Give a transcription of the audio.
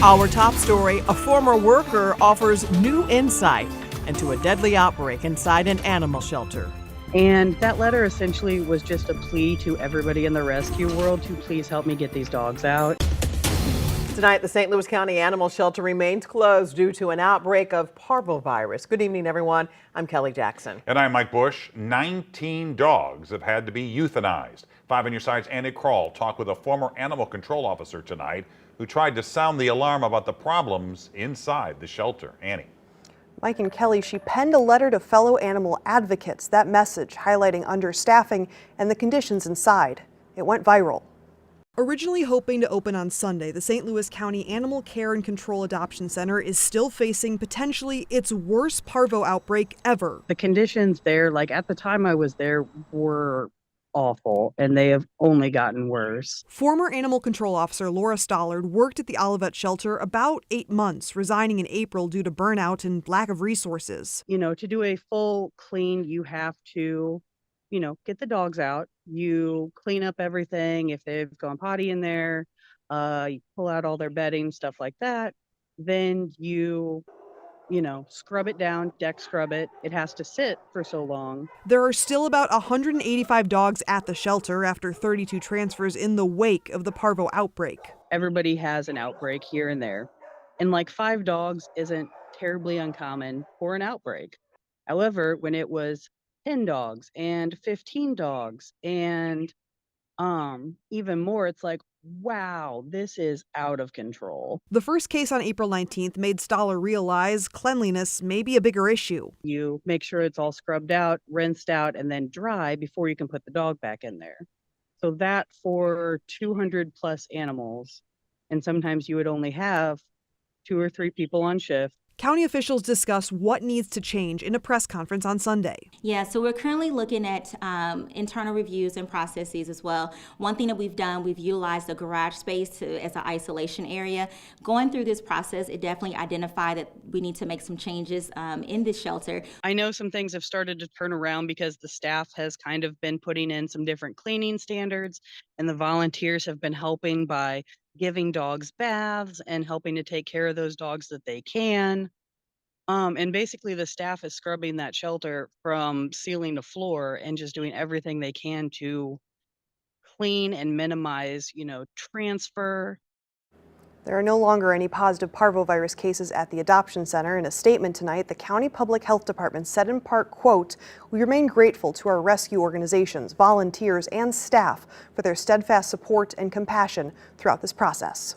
Our top story, a former worker offers new insight into a deadly outbreak inside an animal shelter. And that letter essentially was just a plea to everybody in the rescue world to please help me get these dogs out. Tonight, the St. Louis County Animal Shelter remains closed due to an outbreak of parvovirus. Good evening, everyone. I'm Kelly Jackson. And I'm Mike Bush. 19 dogs have had to be euthanized. 5 on your side's Annie Kroll talked with a former animal control officer tonight who tried to sound the alarm about the problems inside the shelter. Annie. Mike and Kelly, she penned a letter to fellow animal advocates. That message highlighting understaffing and the conditions inside. It went viral. Originally hoping to open on Sunday, the St. Louis County Animal Care and Control Adoption Center is still facing potentially its worst parvo outbreak ever. The conditions there, like at the time I was there, were awful, and they have only gotten worse. Former Animal Control Officer Laura Stollard worked at the Olivet shelter about 8 months, resigning in April due to burnout and lack of resources. You know, to do a full clean, you have to, get the dogs out. You clean up everything. If they've gone potty in there, you pull out all their bedding, stuff like that. Then you scrub it down, deck scrub it. It has to sit for so long. There are still about 185 dogs at the shelter after 32 transfers in the wake of the parvo outbreak. Everybody has an outbreak here and there. And like 5 dogs isn't terribly uncommon for an outbreak. However, when it was 10 dogs and 15 dogs and even more, it's like, wow, this is out of control. The first case on April 19th made Stoller realize cleanliness may be a bigger issue. You make sure it's all scrubbed out, rinsed out, and then dry before you can put the dog back in there. So that for 200 plus animals, and sometimes you would only have 2 or 3 people on shift. County officials discussed what needs to change in a press conference on Sunday. Yeah, so we're currently looking at internal reviews and processes as well. One thing that we've done, we've utilized the garage space as an isolation area. Going through this process, it definitely identified that we need to make some changes in this shelter. I know some things have started to turn around because the staff has kind of been putting in some different cleaning standards, and the volunteers have been helping by giving dogs baths and helping to take care of those dogs that they can. And basically the staff is scrubbing that shelter from ceiling to floor and just doing everything they can to clean and minimize, transfer. There are no longer any positive parvovirus cases at the adoption center. In a statement tonight, the County Public Health Department said in part, quote, "We remain grateful to our rescue organizations, volunteers, and staff for their steadfast support and compassion throughout this process."